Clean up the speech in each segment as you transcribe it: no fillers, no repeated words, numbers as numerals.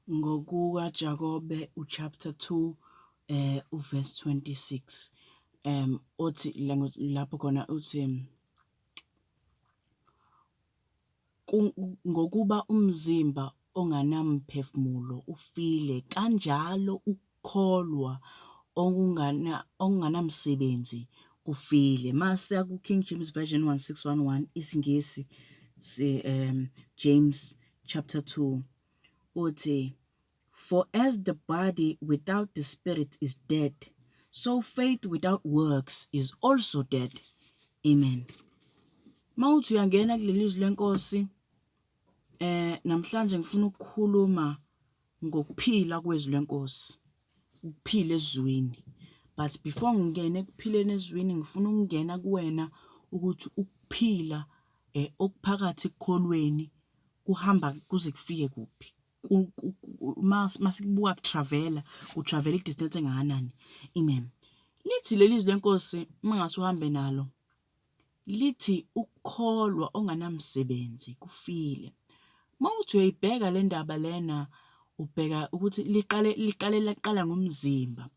NgokukaJakobe chapter 2 uverse 26 uthi lapho khona uthi ngokuba umzimba onganamphefumulo ufile kanjalo ukukholwa okunganamsebenzi kufile. Mase ku King James Version 1611 isiNgisi James chapter 2 uthi, for as the body without the spirit is dead, so faith without works is also dead. Amen. Mawuthi uyangena kuleli lizwi lenkosi, namhlanje ngifuna ukukhuluma ngokuphila kwezwi lenkosi, ukuphila ezwini. But before ngingene ekuphileni ezwini, ngifuna ukungena kuwena ukuthi ukuphila okuphakathi ekukholweni kuhamba kuze kufike kuphi. Masikubuka kutravela, utravela i-distance engakanani. Amen. Lithi leli lizwi lenkosi mangase uhambe nalo, lithi ukukholwa onganamsebenzi kufile. Mawuthi uyayibheka le ndaba lena, ubheka ukuthi laqala ngomzimba.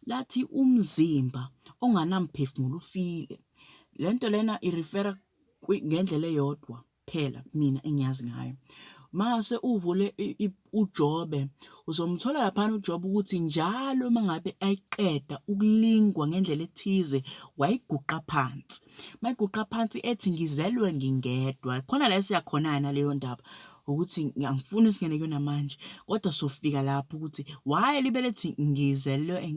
Lathi umzimba onganamphefumulo ufile. Lento lena irefera ngendlela eyodwa phela mina engiyazi ngayo. Mase uvule uJobe, uzomthola lapha uJobe ukuthi njalo mangabe ayiqeda ukulingwa ngendlela ethize wayiguqa phansi. Mayiguqa phansi ethi ngizelwe ngingedwa. Khona la siyakhona naleyo ndaba ukuthi ngiyangifuna isingene kuyona manje, kodwa sofika lapho ukuthi why libelethi ngizelwe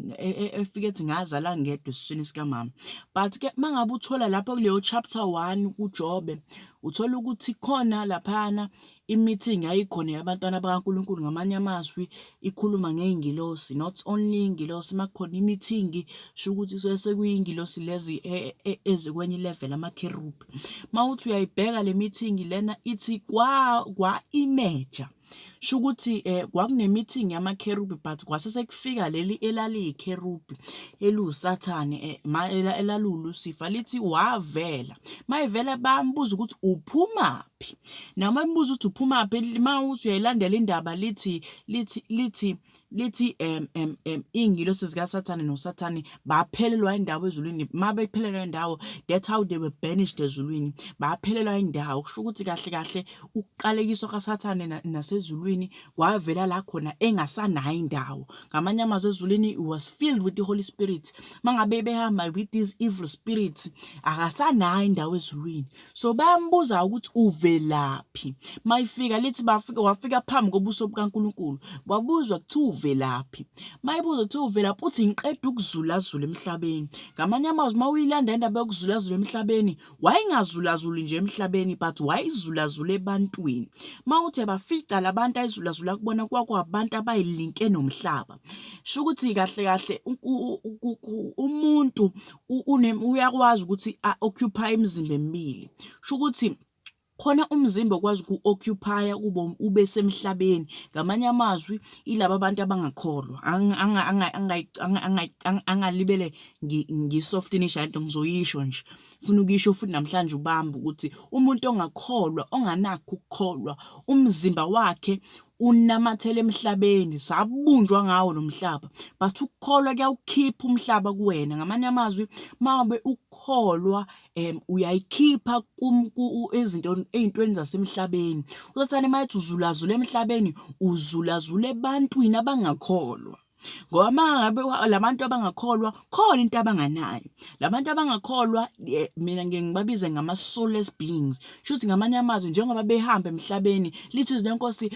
efike ethi ngazala ngedwa esiswini sikamama. But ke mangabe uthola lapho kuleyo chapter 1 kuJobe, uthola ukuthi khona laphana i-meeting yayikhona yabantwana bakaNkulunkulu, ngamanye amazwi ikhuluma ngey'ngilosi, not only ingilosi, makukhona i-meeting sho ukuthi sekuyingilosi lezi ezikwenye ilevel amakherubhi. Mawuthi uyayibheka le meeting lena ithi kwa-imeja, sho ukuthi kwakune-meeting yamakherubhi, but kwase sekufika leli elaliyikherubhi elusathane elaluLucifer, lithi wavela. Mayivela bambuza ukuthi uphumaphi. Noma bambuza ukuthi uphumaphi, mawuthi uyayilandela indaba lithi iy'ngilosi zikaSathane noSathane baphelelwa indawo ezulwini. Mabephelelwa indawo, that's how they were banished ezulwini. Baphelelwa indawo, kusho ukuthi kahle kahle ukuqalekiswa kaSathane nasezulwini kwavela la khona engasanayo indawo. Ngamanye amazwi ezulwini was filled with the Holy Spirit. Mangabe behamba with these evil spirits, akasanayo indawo ezulwini. So bayambuza ukuthi uvelaphi. Mayifika lithi wafika phambi kobuso bukaNkulunkulu, wabuzwa kuthi uvelaphi. Mayibuza ukuthi uvelaphi, uthi ngiqeda ukuzulazula emhlabeni. Ngamanye amazwi mawuyilanda indaba yokuzulazula emhlabeni, wayengazulazuli nje emhlabeni, but wayizulazula ebantwini. Mawuthi abafica labantu ayizulazula kubona kwakuwabantu abayilinke nomhlaba. Sho ukuthi kahle kahle umuntu uyakwazi ukuthi occupy imizimba emibili. Sho ukuthi khona umzimba okwazi uku-occupy ube semhlabeni. Ngamanye amazwi ilaba abantu abangakholwa. Angalibele ngisoftinisha into ngizoyisho nje. Ufuna ukuyisho futhi namhlanje ubamba ukuthi umuntu ongakholwa, onganakho ukukholwa, umzimba wakhe unamathele emhlabeni, sabunjwa ngawo lo mhlaba, but ukukholwa kuyawukhipha umhlaba kuwena. Ngamanye amazwi mabe ukukholwa uyayikhipha ey'ntweni zasemhlabeni. USathane mayethi uzulazule emhlabeni, uzulazule ebantwini abangakholwa. Ngoba mangabe labantu abangakholwa khona into abanganayo. Labantu abangakholwa mina ngibabize ngama-soulless beings. Shuthi ngamanye amazwi njengoba behamba emhlabeni, lithi izwi lenkosi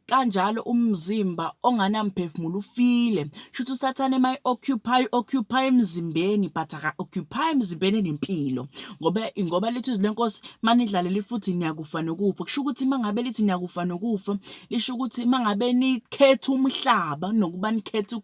kanjalo umzimba onganamphefumulo ufile. Shuthi uSathane occupy emzimbeni, but aka-occupy emzimbeni enempilo. Ngoba lithi izwi lenkosi manidlalela futhi niyakufa nokufa. Kusho ukuthi mangabe lithi niyakufa nokufa, lisho ukuthi mangabe nikhetha umhlaba nokuba nikhethe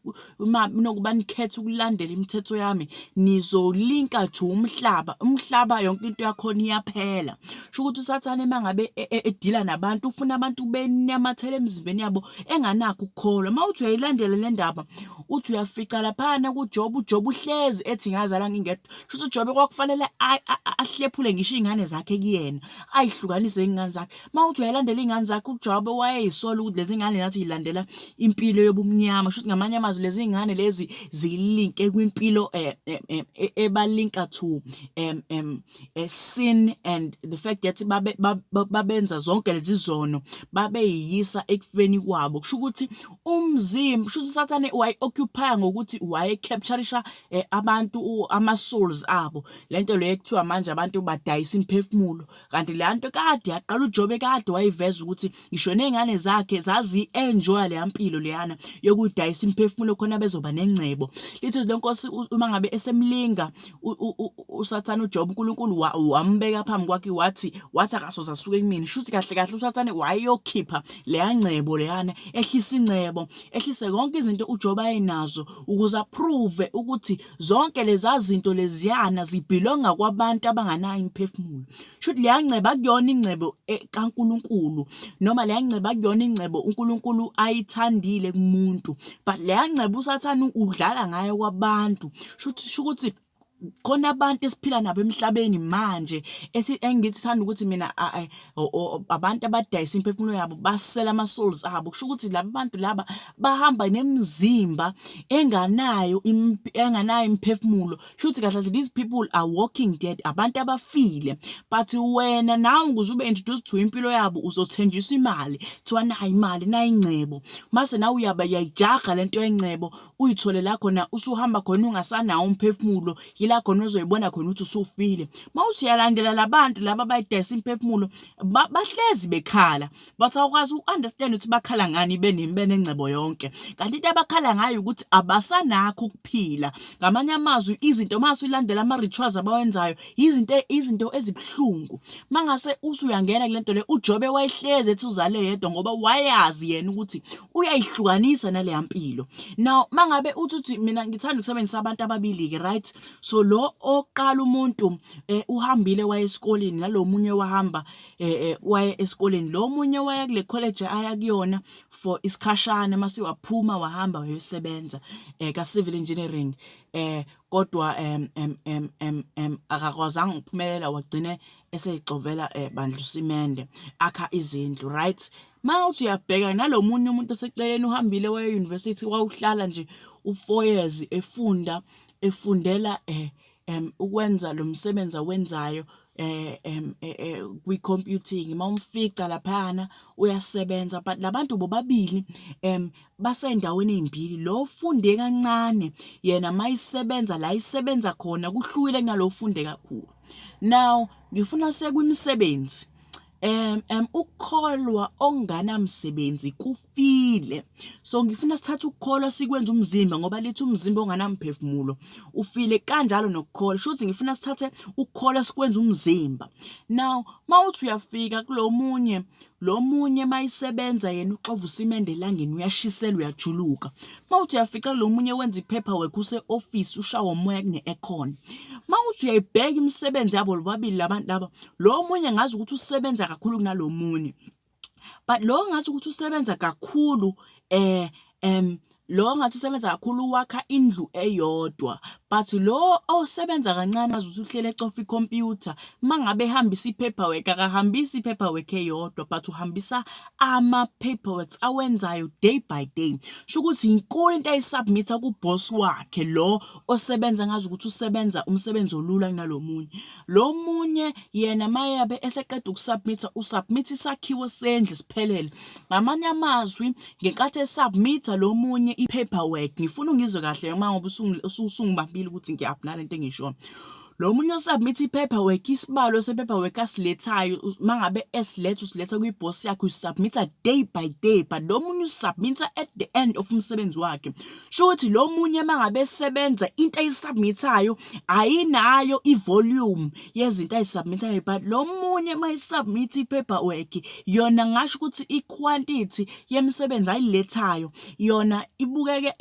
nokuba nikhethe ukulandela imithetho yami, nizolinka to umhlaba yonke into yakhona iyaphela. Sho ukuthi usathane mangabe edila nabantu ufuna abantu benamathele emzimbeni yabo enganakho ukukholwa. Mawuthi uyayilandela le ndaba uthi uyafica laphana kuJob, uJob uhlezi ethi ngazala ngingedwa. Sho ukuthi uJob kwakufanele ahlephule ngisho iy'ngane zakhe kuyena, ayihlukanise iy'ngane zakhe. Mawuthi uyayilandela iy'ngane zakhe, uJob wayeyisola ukuthi lezi ngane nathi yilandela impilo yobumnyama. Sho ukuthi ngamanye amazwi lezi ngane lezi zilinke kwimpilo ebalinka to sin and the fact that babenza zonke lezi zono babeyisa ekufeni kwabo. Kusho ukuthi umzimba, kusho ukuthi usathane wayi-occupy ngokuthi waye-capturisha abantu ama-souls abo. Lento leyo ekuthiwa manje abantu badayisa imiphefumulo, kanti leya nto kade yaqala uJob kade wayiveza ukuthi ngisho ney'ngane zakhe zazi-enjoya leya mpilo leyana yokudayisa imiphefumulo khona bezoba nengcebo. Lithi lenkosi uma ngabe esemlinga usathane uJob, uNkulunkulu wambeka phambi kwakhe wathi akasoze asuke kumina. Shuthi kahle kahle usathane wayokhipha leya ngcebo leyana, ehlisa ingcebo, ehlise konke izinto uJob ayenazo ukuze approve ukuthi zonke leza zinto leziyana zibhilonga kwabantu abanganayo imiphefumulo. Shuthi leya ngcebo akuyona ingcebo kaNkulunkulu, noma leya ngcebo akuyona ingcebo uNkulunkulu ayithandile kumuntu, but leya ngcebo usathane udlala ngayo kwabantu. Sho ukuthi khona abantu esiphila nabo emhlabeni manje engithi thanda ukuthi mina abantu abadayisa imiphefumulo yabo basela ama-souls abo. Kusho ukuthi laba bantu laba bahamba nemizimba enganayo imiphefumulo. Sho ukuthi kahle these people are walking dead, abantu abafile. But wena nawe ukuze ube introduced to impilo yabo uzothenjiswa imali, kuthiwa nayi imali, nayi ingcebo. Mase nawe uyayijaga lento yengcebo uyithole la khona usuhamba khona ungasanawo umphefumulo, la khona uzoyibona khona ukuthi usufile. Mawuthi uyalandela labantu laba abayidayisa imiphefumulo bahlezi bekhala, but awukwazi u-understand ukuthi bakhala ngani benengcebo yonke. Kanti into abakhala ngayo ukuthi abasanakho ukuphila. Ngamanye amazwi izinto mase uyilandela ama-rituals abawenzayo izinto ezibuhlungu. Mangase usuyangena kule nto le, uJobe wayehlezi ethi uzale yedwa ngoba wayazi yena ukuthi uyayihlukanisa naleya mpilo. Now mangabe uthi mina ngithanda ukusebenzisa abantu ababili-ke, right? So lo oqala umuntu uhambile waye esikoleni, nalo munye wahamba waye esikoleni, lo munye waya kule college aya kuyona for isikhashana mase waphuma wahamba wayosebenza ka civil engineering, kodwa akakwazanga ukuphumelela, wagcine eseyixovela bandla usimende akha izindlu, right? Mawuthi uyabheka nalo munye umuntu oseceleni uhambile waye university, wawuhlala nje u4 years efundela ukwenza lo msebenzi awenzayo kwi-computing. Mawumfica laphana uyasebenza, but labantu bobabili basey'ndaweni ey'mbili. Lo funde kancane yena mayisebenza la isebenza khona kuhlukile kunalo funde kakhulu. Now ngifuna sekwimisebenzi ukukholwa onganamsebenzi kufile. So ngifuna sithathe ukukholwa sikwenza umzimba, ngoba lithi umzimba onganamphefumulo ufile, kanjalo nokukholwa. Shuthi ngifuna sithathe ukukholwa sikwenza umzimba. Now mawuthi uyafika kulo munye, lo munye mayisebenza yena uxova usimende elangeni, uyashisela uyajuluka. Mawuthi uyafica lo munye wenza i-paperwork use-office ushawa umoya kune-aircon. Mawuthi uyayibheka imisebenzi yabo lobabili labantu laba, lo munye ngazi ukuthi usebenza kakhulu kunalo munye, but lo ngathi ukuthi usebenza kakhulu lo ngathi usebenza kakhulu wakha indlu eyodwa, but lo osebenza kancane ngazi ukuthi uhlele ecofa ikhompyutha. Mangabe ehambisa i-paperwork akahambisa i-paperwork eyodwa, but uhambisa ama-paperworks awenzayo day by day. Sho ukuthi inkulu into ayisubmitha kuboss wakhe lo osebenza ngazi ukuthi usebenza umsebenzi olula kunalo munye. Lo munye yena mayabe eseqeda ukusubmitha, usubmitha isakhiwo sendlu siphelele. Ngamanye amazwi ngenkathi esubmitha lo munye i-paperwork, ngifuna ungizwe kahle uma ngoba usungibambile ukuthi ngiyaphula lento engishoyo. lo munye osubmit i-paperwork, isibalo se-paperwork asilethayo mangabe esiletha usiletha kwi-boss yakhe, usubmita day by day, but lo munye usubmita at the end of umsebenzi wakhe. Sho ukuthi lo munye mangabe esebenza into ayisubmithayo ayinayo i-volume yezinto ayisubmithayo, but lo munye mayisubmit i-paperwork yona ngasho ukuthi i-quantity yemisebenzi ayilethayo yona ibukeke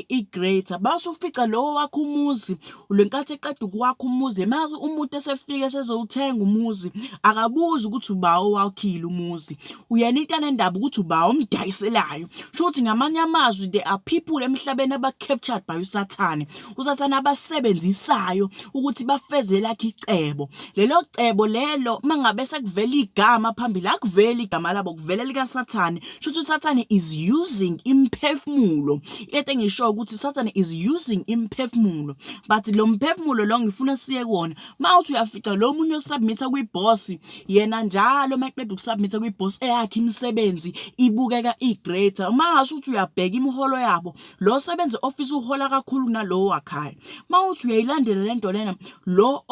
i-greater. Base ufica lowo wakho umuzi lenkathi eqeda ukwakha umuzi, mase umuntu esefika esezowuthenga umuzi akabuzi ukuthi uba owakhile umuzi, uyena into anendaba ukuthi uba omdayiselayo. Sho ukuthi ngamanye amazwi there are people emhlabeni aba-captured by usathane, usathane abasebenzisayo ukuthi bafeze lakhe icebo. Lelo cebo lelo mangabe sekuvela igama phambili, akuveli igama labo, kuvela likasathane. Sho ukuthi usathane is using imphefumulo. Into engisho ukuthi usathane is using imphefumulo, but lo mphefumulo lo ngifuna siye kuwona. Mawuthi uyafica lo munye osubmita kwi-boss, yena njalo maqeda ukusubmita kwi-boss eyakhe imisebenzi ibukeka i-greater. Mangasho ukuthi uyabheka imiholo yabo, lo sebenza office uhola kakhulu kunalowo wakhaya. Mawuthi uyayilandela lento lena, lo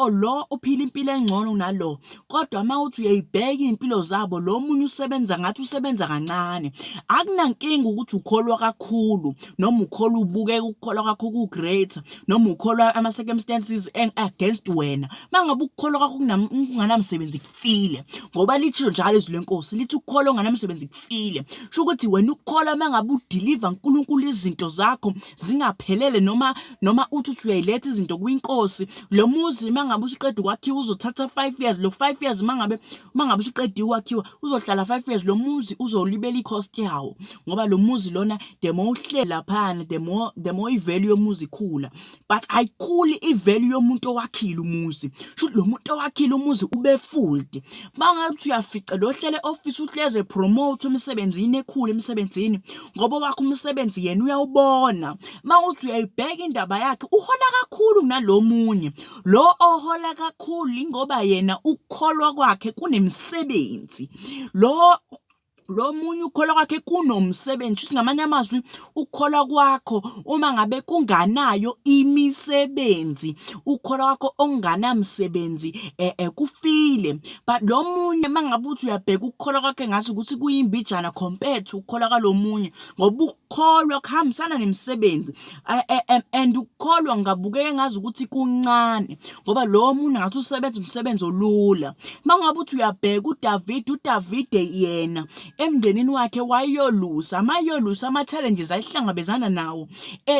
uphila impilo engcono kunalo, kodwa mawuthi uyayibheka impilo zabo, lo munye usebenza ngathi usebenza kancane. Akunankinga ukuthi ukholwa kakhulu noma ukholwa ubukeka ukukholwa kwakho ku-greater, noma ukholwa ama-circumstances against wena. Mangabe ukukholwa kwakho kunganamsebenzi kufile, ngoba lithi njalo izwi lenkosi lithi ukukholwa unganamsebenzi kufile. Sho ukuthi wena ukukholwa mangabe udeliver uNkulunkulu izinto zakho zingaphelele, noma uthi uyayiletha izinto kwinkosi, lo muzi mangabe usuqeda ukwakhiwa uzothatha 5 years, lo 5 years mangabe usuqeda ukwakhiwa uzohlala 5 years, lo muzi uzolibela i-cost yawo, ngoba lo muzi lona the more uhleli laphana the more i-value yomuzi ikhula, but ayikhuli i-value yomuntu owakhile umuzi. Sho lo muntu owakhile umuzi ube full. Mangathi uyafica lo hlele office uhleze promote emsebenzini ekhulu emsebenzini, ngoba wakho umsebenzi yena uyawubona. Mawuthi uyayibheka indaba yakhe uhola kakhulu kunalo munye, lo ohola kakhulu ingoba yena ukukholwa kwakhe kunemsebenzi, lo munye ukukholwa kwakhe kunomsebenzi. Futhi ngamanye amazwi ukukholwa kwakho uma ngabe kunganayo imisebenzi, ukukholwa kwakho onganamsebenzi kufile. But lo munye mangabe uthi uyabheka ukukholwa kwakhe ngathi ukuthi kuyimbijana compared to ukukholwa kwalo munye, ngoba ukukholwa kuhambisana nemsebenzi and ukukholwa ngabukeke ngazi ukuthi kuncane, ngoba lo munye ngathi usebenza umsebenzi olula. Mangabe uthi uyabheka uDavide yena emndenini wakhe wayolusa ama-challenges ayihlangabezana nawo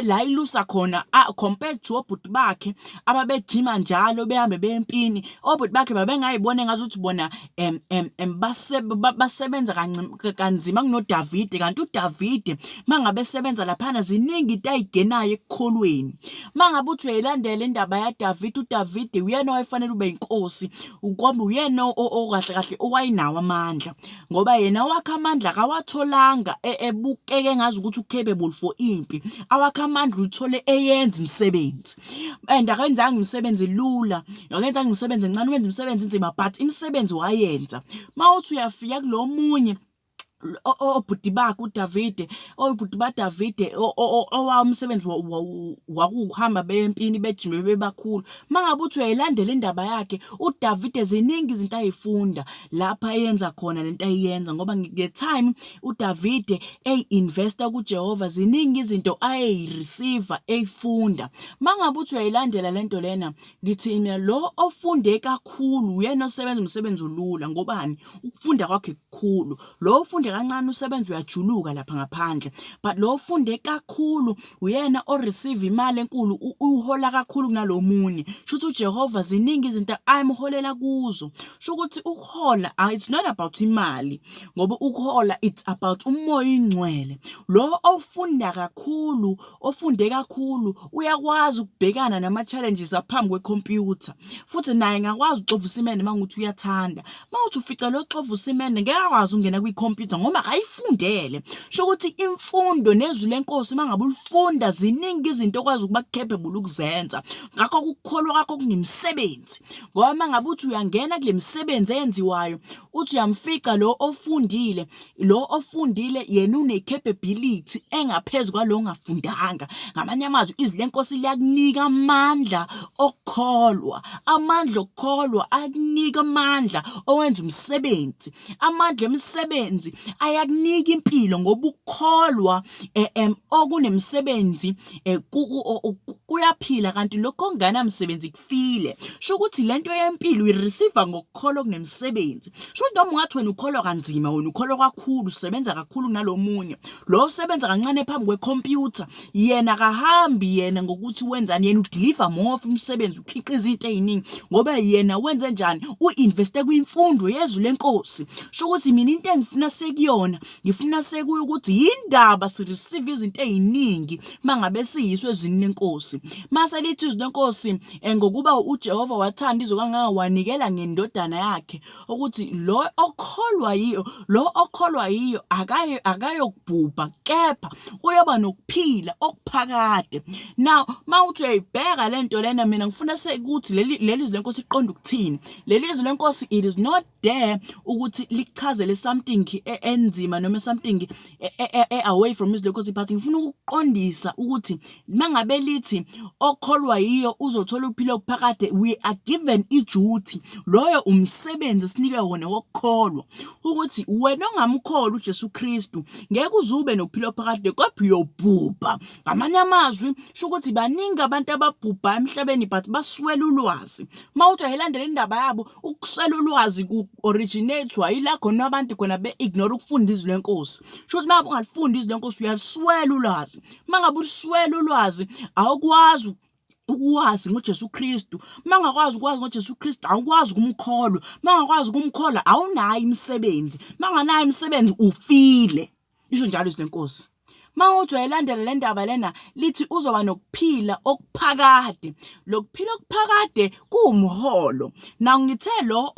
la ilusa khona compared to obhuti bakhe ababejima njalo behambe bempini. Obhuti bakhe babengayibone ngazuthi bona basebenza kanzima kunoDavide, kanti uDavide mangabe esebenza laphana ziningi into ayigenayo ekukholweni. Mangabe uthi uyayilandela indaba yaDavide, uDavide uyena owayefanele ube inkosi, ngoba uyena okahle kahle owayinawo amandla, ngoba yena wakha amandla akawatholanga ebukeke ngazi ukuthi u-capable for impi. Awakha amandla uthole eyenza imisebenzi, and akenzanga imisebenzi lula, akenzanga imisebenzi encane, wenza imisebenzi inzima, but imisebenzi wayenza. Mawuthi uyafika kulo munye obhuti bakhe uDavide, obhuti baDavide owamsebenzi wakuhamba bempini bejime bebakhulu. Mangabe uthi uyayilandela indaba yakhe, uDavide ziningi izinto ayifunda lapha ayenza khona lento ayiyenza, ngoba nge-time uDavide investa kuJehova ziningi izinto ayireceive eyifunda. Mangabe uthi uyayilandela lento lena, ngithi mina lo ofunde kakhulu uyena osebenza umsebenzi olula. Ngobani? Ukufunda kwakhe kukhulu. Lo ufunde kancane usebenza uyajuluka lapha ngaphandle, but lo ufunde kakhulu uyena o-receive imali enkulu, uhola kakhulu kunalo munye. Sho ukuthi uJehova ziningi izinto ayimholela kuzo. Sho ukuthi ukuhola it's not about imali, ngoba ukuhola it's about umoya ingcwele. Lo ofunda kakhulu, ofunde kakhulu uyakwazi ukubhekana nama-challenges aphambi kwekhompyutha, futhi naye ngakwazi uxova usimende manguthi uyathanda. Mawuthi ufica lo xova usimende ngeke akwazi ukungena kwikhompyutha ngoba akayifundele. Sho ukuthi imfundo nezwi lenkosi mangabe ulifunda ziningi izinto okwazi ukuba capable ukuzenza. Ngakho ukukholwa kwakho kunemisebenzi. Ngoba mangabe uthi uyangena kule misebenzi eyenziwayo, uthi uyamfica lo ofundile yena une-capability engaphezulu kwalo ongafundanga. Ngamanye amazwi izwi lenkosi liyakunika amandla okukholwa. Amandla okukholwa akunika amandla owenza umsebenzi. Amandla emisebenzi ayakunika impilo ngoba ukukholwa okunemsebenzi kuyaphila, kanti lokho okunganamsebenzi kufile. Sho ukuthi lento yempilo uyireceive ngokukholwa okunemsebenzi. Sho ukuthi noma ungathi wena ukholwa kanzima, wena ukholwa kakhulu, usebenza kakhulu kunalomunye, lo usebenza kancane phambi kwekhompyutha, yena kahambi yena ngokuthi wenzani, yena udeliver more of umsebenzi, ukhiqiza into eziningi ngoba yena wenze njani, uinveste kwimfundo yezwi lenkosi. Sho ukuthi mina into engifuna sekuyona, ngifuna sekuyo ukuthi yindaba sireceive izinto eziningi mangabe siyiswe ezwini lenkosi. Mase lithi izwi lenkosi ngokuba uJehova wathanda izwe kangaka wanikela ngendodana yakhe, ukuthi lo okholwa yiyo akayokubhubha, kepha uyoba nokuphila okuphakade. Now mawuthi uyayibheka lento lena, mina ngifuna sekuthi leli izwi lenkosi iqonda ukuthini. Leli izwi lenkosi, it is not there ukuthi lichazele something enzima noma something away from izwi lenkosi, but ngifuna ukuqondisa ukuthi mangabe lithi okholwa yiyo uzothola ukuphila okuphakade, we are given iduty, loyo umsebenzi sinike wona wokukholwa, ukuthi wena ongamkholwa uJesu Kristu ngeke uzube nokuphila okuphakade kodwa uyobhubha. Ngamanye amazwi sho ukuthi baningi abantu ababhubha emhlabeni but baswela ulwazi. Mawuthi ayilandela indaba yabo, ukuswela ulwazi ku-originate yila khona abantu khona be-ignore ukufunda izwi lenkosi. Sho ukuthi mangabe ungalifunda izwi lenkosi uyaliswela ulwazi. Mangabe uliswela ulwazi awukwazi ukwazi ngoJesu Kristu. Mangakwazi ukwazi ngoJesu Kristu awukwazi ukumkholwa. Mangakwazi ukumkholwa awunayo imisebenzi. Manganayo imisebenzi ufile. Isho njalo izwi lenkosi. Mawuthi uyayilandela le ndaba lena, lithi uzoba nokuphila okuphakade. Lokuphila okuphakade kuwumholo. Naw ngithe lo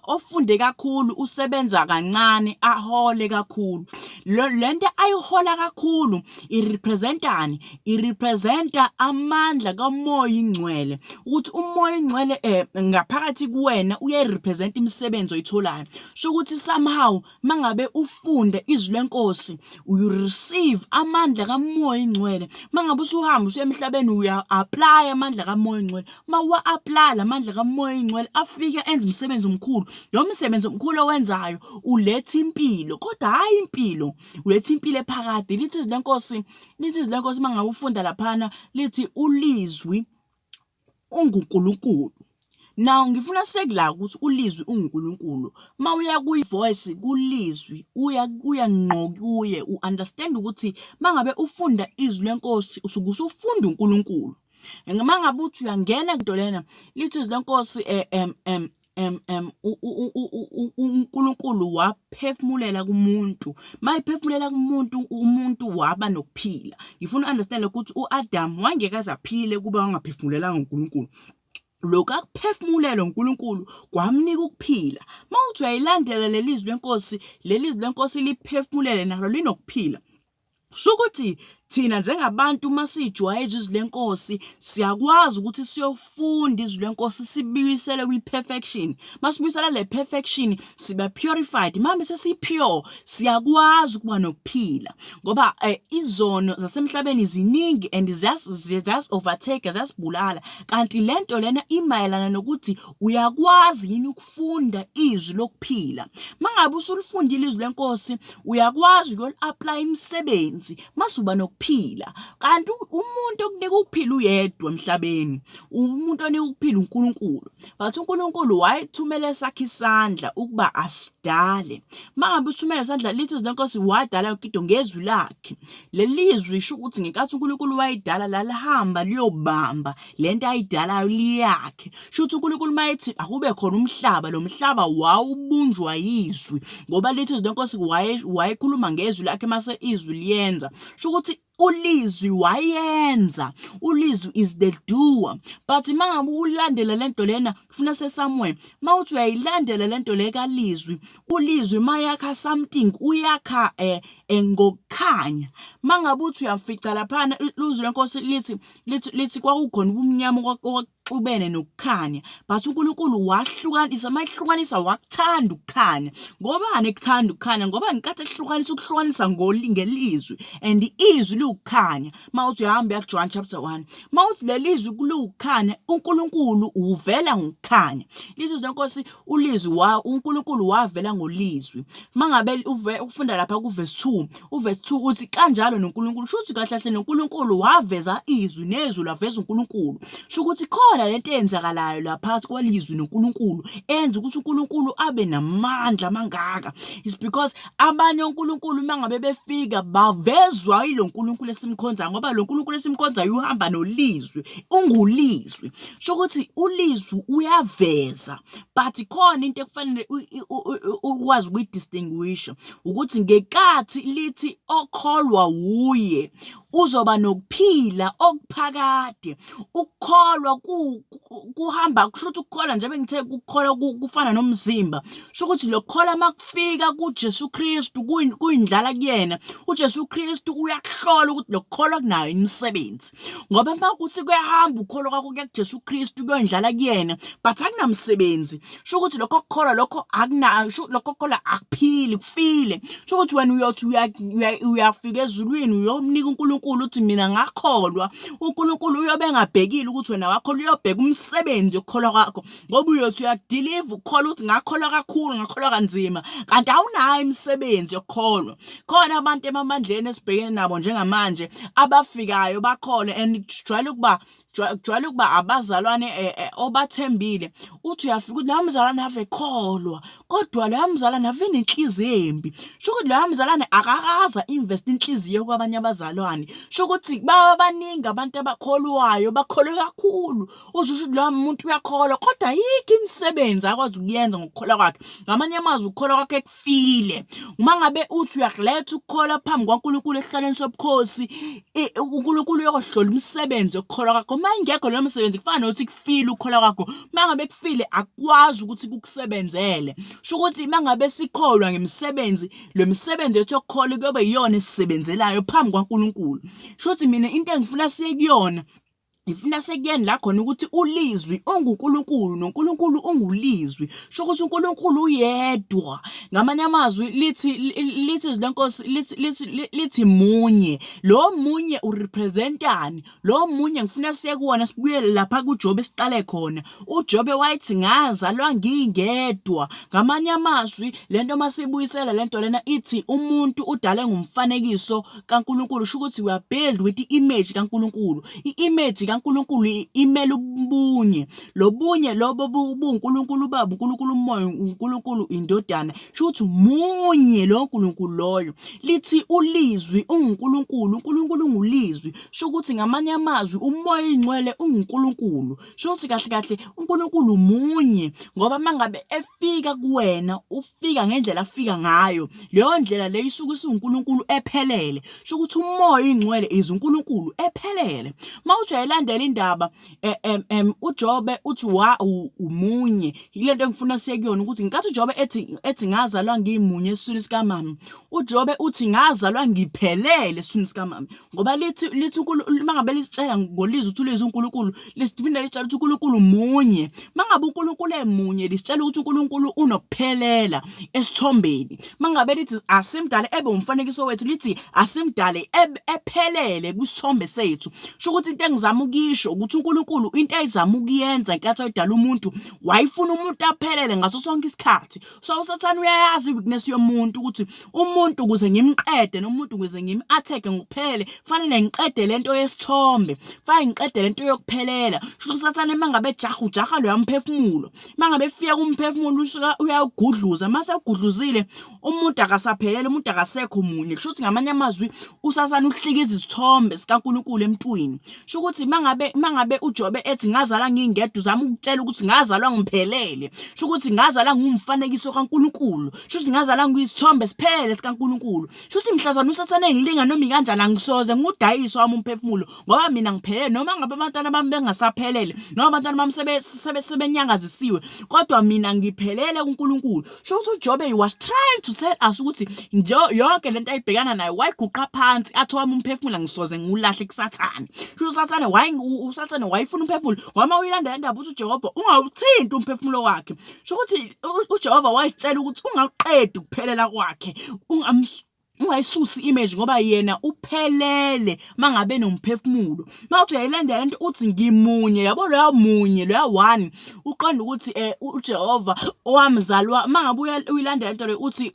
ofunde kakhulu usebenza kancane ahole kakhulu. Lento ayihola kakhulu irepresentani, irepresenta amandla kaMoya Ingcwele, ukuthi uMoya Ingcwele ngaphakathi kuwena uyayirepresenta imisebenzi oyitholayo. Sho ukuthi somehow mangabe ufunda izwi lenkosi, you receive amandla kaMoya Ingcwele. Mangabe usuhamba usuya emhlabeni uya-apply amandla kaMoya Ingcwele. Mawa-apply amandla kaMoya Ingcwele afika enza umsebenzi omkhulu. Lo msebenzi omkhulu owenzayo uletha impilo, kodwa hayi impilo, uletha impilo ephakade. Lithi izwi lenkosi mangabe ufunda laphana, lithi ulizwi unguNkulunkulu. Now ngifuna sekula ukuthi ulizwi unguNkulunkulu. Mawuya kuyivoice kulizwi uya ngqo kuye, uunderstand ukuthi mangabe ufunda izwi lenkosi usuke usufunda uNkulunkulu. Mangabe uthi uyangena into lena, lithi izwi lenkosi uNkulunkulu waphefumulela kumuntu. Mayiphefumulela kumuntu, umuntu waba nokuphila. Ngifuna understand ukuthi uAdam wangeke azaphile kuba wangaphefumulelanga uNkulunkulu. Lokhu akuphefumulelwa uNkulunkulu kwamnika ukuphila. Mawuthi uyayilandela leli izwi lenkosi liphefumulele nalo linokuphila. Sho ukuthi thina njengabantu masijwayeza izwi lenkosi siyakwazi ukuthi siyofunda izwi lenkosi sibuyisele kwi-perfection. Masibuyisela le perfection siba purified. Manje sesipure siyakwazi ukuba nokuphila ngoba izono zasemhlabeni ziningi and ziyas overtake, ziyasibulala. Kanti lento lena imayelana nokuthi uyakwazi yini ukufunda izwi lokuphila. Mangabe usulifundile izwi lenkosi uyakwazi ukuyoli-apply imisebenzi masuba nokuphila. Kanti umuntu okunika ukuphila uyedwa emhlabeni, umuntu onika ukuphila uNkulunkulu. But uNkulunkulu wayethumela sakhe isandla ukuba asidale. Mangabe uthumela isandla, lithi izwi lenkosi wadala uKido ngezwi lakhe. Lelizwi isho ukuthi ngenkathi uNkulunkulu wayidala lalihamba liyobamba lento ayidalayo liyakhe. Sho ukuthi uNkulunkulu mayethi akube khona umhlaba, lo mhlaba wawubunjwa yizwi ngoba lithi izwi lenkosi wayekhuluma ngezwi lakhe mase izwi liyenza. Sho ukuthi ulizwi wayenza. Ulizwi is the doer. But mangabe ulandela lento lena kufuna seSamuel, mawuthi uyayilandela lento le kaLizwi, ulizwi mayakha something uyakha ngokukhanya. Mangabe uthi uyafica laphana ilizwi lenkosi lithi kwakukhona ubumnyama xubene nokukhanya, but uNkulunkulu wahlukanisa, mayihlukanisa wakuthanda ukukhanya. Ngobani ekuthanda ukukhanya? Ngoba ngenkathi ukuhlukanisa ngelizwi, and izwi liwukukhanya. Mawuthi uyahamba kuJohn chapter 1, mawuthi lelizwi kuliwukukhanya, uNkulunkulu uvela ngokukhanya. Lizwi lenkosi uNkulunkulu wavela ngolizwi. Mangabe ufunda lapha kuverse 2, uverse 2 uthi kanjalo noNkulunkulu. Shuthi kahle kahle noNkulunkulu waveza izwi, nezwi laveza uNkulunkulu. Shukuthi khona lento eyenzakalayo la phakathi kwelizwi noNkulunkulu enza ukuthi uNkulunkulu abe namandla mangaka. It's because abanye uNkulunkulu mangabe befika bavezwa yilo nkulunkulu esimkhonza, ngoba lo nkulunkulu esimkhonza uhamba nolizwi, ungulizwi. Shukuthi ulizwi uyaveza, but khona into ekufanele ukwazi ukuyidistinguisha ukuthi ngekathi lithi okholwa uye uzoba nokuphila okuphakade. Ukukholwa kuhamba, kushuthi ukukholwa njengoba ngithe ukukholwa kufana nomzimba. Shukuthi lokukholwa makufika kuJesu Kristu kuyindlala kuyena, uJesu Kristu uyakuhlola ukuthi lokukholwa kunayo imisebenzi. Ngoba makuthi kuyahamba ukukholwa kwakho kuya kuJesu Kristu kuyindlala kuyena but akunamsebenzi, shukuthi lokho kukholwa lokho akunayo, lokho kukholwa akuphili kufile. Shukuthi wena uyothi uyafika ezulwini uyomnika uNkulunkulu uthi mina ngakholwa, uNkulunkulu uyobe engabhekile ukuthi wena wakholwa, uyobheka umsebenzi wokukholwa kwakho. Ngoba uyothi uyakudeliver ukukholwa ukuthi ngakholwa kakhulu, ngakholwa kanzima, kanti awunayo imisebenzi yokukholwa. Khona abantu emamandleni esibhekene nabo njengamanje abafikayo bakholwe, and kujwayele ukuba abazalwane obathembile. Uthi uyafika ukuthi lawo mzalwane ave kholwa, kodwa lawo mzalwane ave nenhliziyo embi. Shukuthi lawo mzalwane akakaza invest inhliziyo kwabanye abazalwane. Shukuthi baba baningi abantu abakholwayo, bakholwe kakhulu. Uzusho ukuthi lawo muntu uyakholwa kodwa yikho imisebenzi akwazi ukuyenza ngokukholwa kwakhe. Ngamanye amazwi ukukholwa kwakhe kufile. Uma ngabe uthi uyakuletha ukukholwa phambi kwaNkulunkulu esihlalweni sobukhosi, uNkulunkulu uyohlola imisebenzi yokukholwa kwakho. Uma ingekho leyo msebenzi kufana nokuthi kufile ukukholwa kwakho. Uma ngabe kufile akwazi ukuthi kukusebenzele. Shukuthi uma ngabe sikholwa ngemisebenzi, lo misebenzi yethu yokukholwa kuyobe yiyona esisebenzelayo phambi kwaNkulunkulu. Shukuthi mina into engifuna siye kuyona, ngifuna sekuyeni la khona ukuthi ulizwi unguNkulunkulu noNkulunkulu ungulizwi. Shukuthi uNkulunkulu uyedwa. Ngamanye amazwi lithi lenkosi lithi munye. Lo munye urepresentani? Lo munye ngifuna siye kuwona, sibuyele lapha kuJobe esiqale khona. uJobe wayithi ngazalwa ngingedwa. Ngamanye amazwi lento masibuyisela lento lena ithi umuntu udale ngumfanekiso kaNkulunkulu. Shukuthi we are built with the image kaNkulunkulu. I-image kaNkulunkulu imele ubunye, lobunye lobo buNkulunkulu baba, uNkulunkulu umoya, uNkulunkulu indodana. Shukuthi munye lo nkulunkulu loyo. Lithi ulizwi unguNkulunkulu, uNkulunkulu ungulizwi. Shukuthi ngamanye amazwi umoya ingcwele unguNkulunkulu. Shukuthi kahle kahle uNkulunkulu munye, ngoba mangabe efika kuwena ufika ngendlela afika ngayo, leyo ndlela leyo isuke uNkulunkulu ephelele. Shukuthi umoya ingcwele uNkulunkulu ephelele. Mawuthi uyayilandela indaba uJobe uthi umunye. Yilento engifuna siye kuyona ukuthi ngenkathi uJobe ethi ngazalwa ngimunye esiswini sikamama, uJobe uthi ngazalwa ngiphelele esiswini sikamama. Ngoba lithi mangabe litshela ngolizwi uthi ulizwi uNkulunkulu, lisiphinda litshela ukuthi uNkulunkulu munye. Mangabe uNkulunkulu emunye lisitshela ukuthi uNkulunkulu unokuphelela esithombeni. Mangabe lithi asimdale ebe umfanekiso wethu, lithi asimdale ephelele kwisithombe sethu. Shukuthi into engizama ukisho ukuthi uNkulunkulu into ayizama ukuyenza ngenkathi ayidala umuntu, wayifuna umuntu aphelele ngaso sonke isikhathi. So uSathane uyayazi weakness yomuntu ukuthi umuntu ukuze ngimqede nomuntu ukuze ngimi-attack ngokuphelele fanele ngiqede lento yesithombe, fanele ngiqede lento yokuphelela. Shukuthi uSathane mangabe ujaha lo yamphefumulo, mangabe efika kumphefumulo usuka uyagudluza, mase ugudluzile umuntu akasaphelele, umuntu akasekho munye. Shukuthi ngamanye amazwi uSathane uhlikiza isithombe sikaNkulunkulu emntwini. Shukuthi mangabe uJobe ethi ngazalwa ngingedwa uzama ukutshela ukuthi ngazalwa ngiphelele, sho ukuthi ngazalwa ngumfanekiso kaNkulunkulu, sho ukuthi ngazalwa ngiyisithombe siphelele sikaNkulunkulu, sho ukuthi mhlazana usathane engilinga noma ikanjani angisoze ngudayiswa wami umphefumulo ngoba mina ngiphelele, noma ngabe abantwana bami bengasaphelele noma abantwana bami sebenyangazisiwe, kodwa mina ngiphelele kuNkulunkulu. Sho ukuthi uJobe was trying to tell us ukuthi yonke lento ayibhekana nayo wayiguqa phansi athi wami umphefumulo ngisoze ngiwulahle kuSathane. Sho uSathane wayifuna umphefumulo ngoba uyilandela indaba ukuthi uJehova ungawuthinti umphefumulo wakhe. Sho ukuthi uJehova wayitshela ukuthi ungaqedi ukuphelela kwakhe, ungayisusi image ngoba yena uphelele mangabe nomphefumulo. Mawuthi uyayilandela lento uthi ngimunye, yabo loya munye loya one uqonda ukuthi uJehova owamzalwa mangabe uyilandela lento le uthi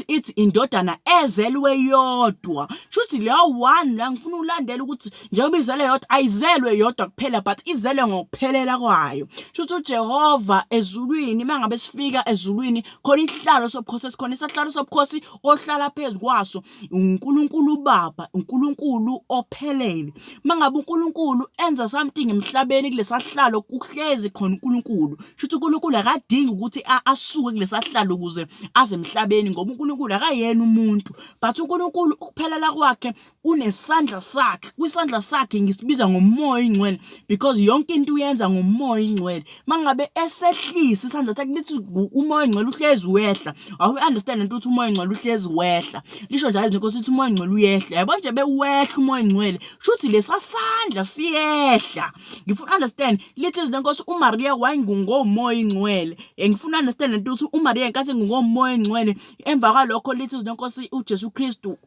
ithi indodana ezelwe yodwa. Shuthi loya one la ngifuna ulandela ukuthi njengoba izele yodwa ayizelwe yodwa kuphela but izelwe ngokuphelela kwayo. Shuthi uJehova ezulwini mangabe sifika ezulwini khona isihlalo sobukhosi esikhona, isihlalo sobukhosi ohlala phezu kwaso uNkulunkulu Baba, uNkulunkulu ophelele. Mangabe uNkulunkulu enza something emhlabeni kulesahlalo kuhlezi khona uNkulunkulu. Shuthi uNkulunkulu akadingi ukuthi asuke kulesahlalo ukuze aze emhlabeni ngoba uNkulunkulu akayena umuntu, but uNkulunkulu ukuphelela kwakhe unesandla sakhe. Kwisandla sakhe ngisibiza ngomoya oyingcwele because yonke into uyenza ngomoya oyingcwele. Mangabe esehlisa isandla sakhe lithi umoya oyingcwele uhlezi wehla, awu understand into ukuthi umoya oyingcwele uhlezi wehla, lisho njalo izinkosi ukuthi umoya oyingcwele uyehla. Yabo nje bewehla umoya oyingcwele shuthi lesasandla siyehla. Ngifuna understand lithi izinkosi uMaria wayingungomoya oyingcwele. Ngifuna understand into ukuthi uMaria inkathi ngomoya oyingcwele, emva kwalokho lithi izinkosi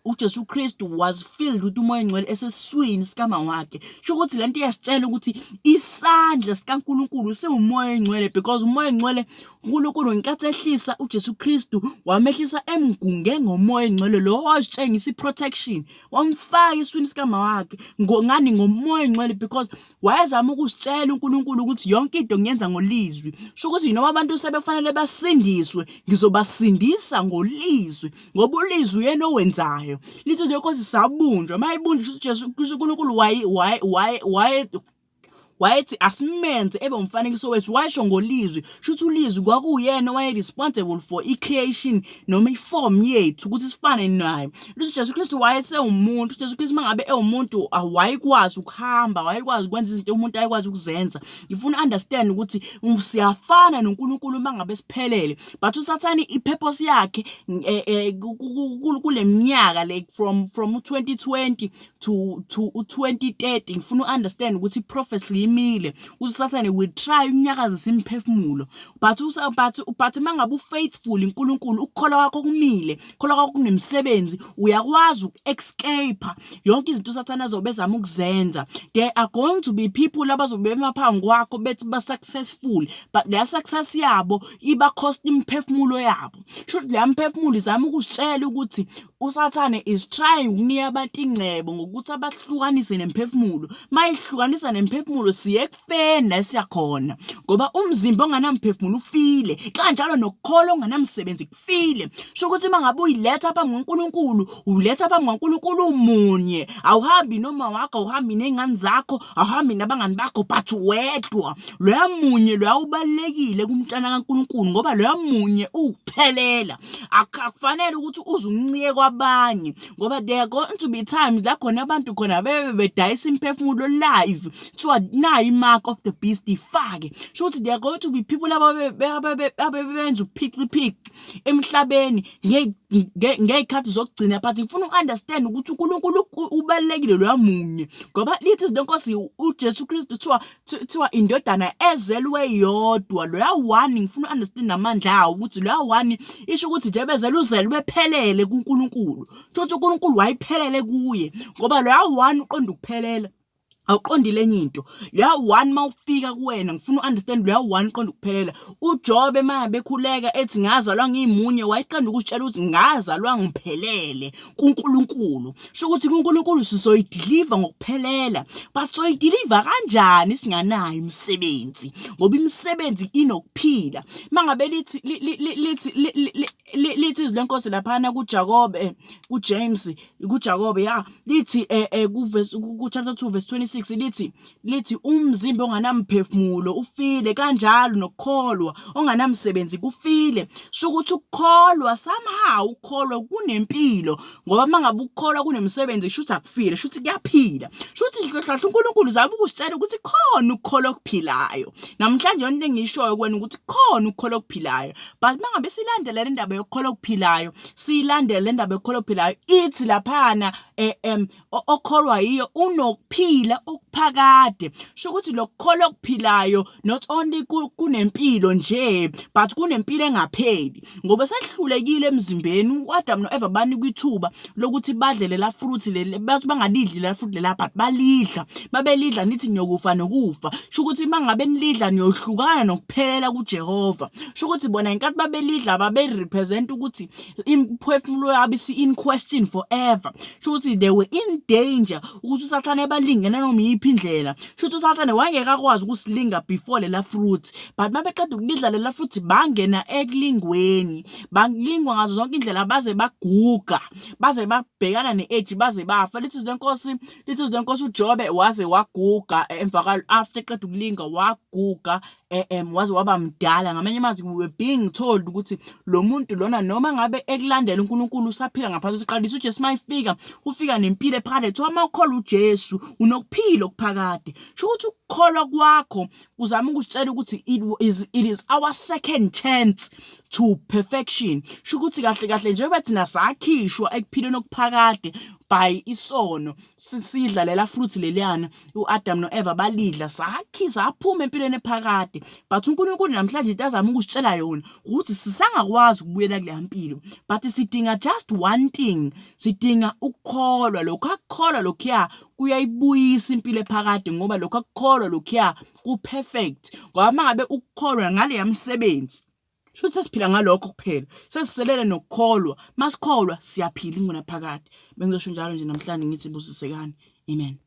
uJesu Kristu was filled with umoya oyingcwele esesiswini sikama wakhe. Sho ukuthi lento iyasitshela ukuthi isandla sikaNkulunkulu siwumoya oyingcwele because umoya oyingcwele uNkulunkulu inkathi ehlisa uJesu Kristu wamehlisa emgunge ngomoya oyingcwele lo wazitshengisa iprotection, wamfaka iswini sikama wakhe ngani ngomoya oyingcwele because wayezama ukusitshela uNkulunkulu ukuthi yonke into ngiyenza ngolizwi. Sho ukuthi noma abantu sebefanele basindiswe ngizobasindisa ngolizwi ngoba ulizwi yena owenzayo. Lithi nje inkosi sabunjwa mayibunjwa uJesu Kristu uNkulunkulu wayethi asimenze ebe umfanekiso wethu, wayisho ngolizwi. Shuthi ulizwi kwakuyena waye-responsible for i-creation noma i-form yethu ukuthi sifane naye. Lithi uJesu Kristu wayesewumuntu. uJesu Kristu mangabe ewumuntu awayikwazi ukuhamba, awayikwazi ukwenza izinto umuntu ayekwazi ukuzenza. Ngifuna understand ukuthi siyafana noNkulunkulu mangabe siphelele, but uSathane i-purpose yakhe kule minyaka like from 2020 to 2030 ngifuna understand ukuthi i-prophecy imile uSathane will try unyakazisa imphefumulo, but mangabe ufaithful uNkulunkulu, ukukholwa kwakho kumile, ukukholwa kwakho kunemsebenzi, uyakwazi uku-escape yonke izinto uSathane azobezama ukuzenza. There are going to be people abazobe emaphambi kwakho bethi ba-successful but their success yabo iba cost imphefumulo yabo. Should le mphefumulo izama ukusitshela ukuthi uSathane is trying ukunika abantu ingcebo ngokuthi abahlukanise nemphefumulo. Mayihlukanisa nemphefumulo siyekufeni la esiyakhona ngoba umzimba onganamphefumulo ufile, kanjalo nokukholwa onganamsebenzi kufile. Sho ukuthi mangabe uyiletha phambi kaNkulunkulu, uletha phambi kaNkulunkulu umunye, awuhambi noma wakho, awuhambi nezingane zakho, awuhambi nabangani bakho but wedwa. Loya munye loya ubalekile kumntana kaNkulunkulu ngoba loya munye ukuphelela. Akufanele ukuthi uzuncike kwabanye ngoba there are going to be times la khona abantu khona bedayisa imphefumulo live kuthiwa nayi imark of the beast ifake. Sho ukuthi there are going to be people ababenza uphiciphici emhlabeni ngeyikhathi zokugcina, but ngifuna uunderstand ukuthi uNkulunkulu ubalekile loya munye ngoba lithi izinkosi uJesu Kristu kuthiwa indodana ezelwe yodwa. Loya one ngifuna understand amandla awo ukuthi loya one isho ukuthi nje bezele uzelwe phelele kuNkulunkulu. Sho ukuthi uNkulunkulu wayiphelele kuye ngoba loya one uqonda ukuphelela, awuqondile enye into. Loya one mawufika kuwena ngifuna uunderstand loya one uqonda ukuphelela. uJobe mabekhuleka ethi ngazalwa ngimunye wayiqonda ukutshela ukuthi ngazalwa ngiphelele kuNkulunkulu. Sho ukuthi kuNkulunkulu sizoyideliver ngokuphelela, but soyideliver kanjani singanayo imisebenzi ngoba imisebenzi inokuphila. Mangabe lithi izinkosi laphana kuJakobe kuJames kuJakobe lithi ku chapter 2 verse 26 6 lithi umzimba onganamphefumulo ufile, kanjalo nokukholwa onganamsebenzi kufile. Shukuthi ukukholwa somehow, ukukholwa kunempilo, ngoba mangabe ukukholwa kunemsebenzi shuthi akufile, shuthi kuyaphila. Shuthi hlahla uNkulunkulu zama ukusitshela ukuthi khona ukukholwa okuphilayo. Namhlanje into engishoyo kuwena ukuthi khona ukukholwa okuphilayo. But mangabe silandela le ndaba yokukholwa okuphilayo, silandela le ndaba yokukholwa okuphilayo, ithi laphana okholwa yiyo unokuphila okuphakade. Shukuthi lokukholwa okuphilayo not only kunempilo nje, but kunempilo engapheli, ngoba sehlulekile emzimbeni. uAdam noEva banikwa ithuba lokuthi badle lela fruit leli, bathi bangalidli lela fruit lela, but balidla. Babelidla nithi niyokufa nokufa. Shukuthi mangabe nilidla niyohlukana nokuphelela kuJehova. Shukuthi bona inkathi babelidla babe represent ukuthi imphefumulo yabo in question forever. Shukuthi they were in danger ukuthi uSathane ebalingena noma yiphi indlela. Shukuthi uSathane wayengekakwazi ukusilinga before lela fruit, but mabeqeda ukulidla lela fruit bangena ekulingweni, balingwa ngazo zonke indlela baze baguga, baze babhekana ne-age, baze bafa. Lithi izwi lenkosi uJobe waze waguga emva after eqeda ukulinga waguga, waze waba mdala. Ngamanye amazwi we were being told ukuthi lo muntu lona noma ngabe ekulandela uNkulunkulu usaphila ngaphansi kwesiqalisi, uJesu mayifika ufika nempilo ephakade. Kuthiwa uma ukholwa uJesu unokuphila okuphakade. Shukuthi ukukholwa kwakho uzama ukusitshela ukuthi it is our second chance to perfection. Shukuthi kahle kahle njengoba thina sakhishwa ekuphileni okuphakade by isono, sidla lela fruit leliyana uAdam noEva balidla, saphuma empilweni ephakade. But uNkulunkulu namhlanje into azama ukusitshela yona ukuthi sisangakwazi ukubuyela kule mpilo, but sidinga just one thing, sidinga ukukholwa. Lokho akukholwa lokhuya kuyayibuyisa impilo ephakade, ngoba lokho akukholwa lokhuya ku-perfect. Ngoba mangabe ukukholwa ngale yamsebenzi, shuthi sesiphila ngalokho kuphela, sesiselele nokukholwa. Masikholwa siyaphila ingona phakade. Bengizosho njalo nje namhlanje ngithi busisekani. Amen.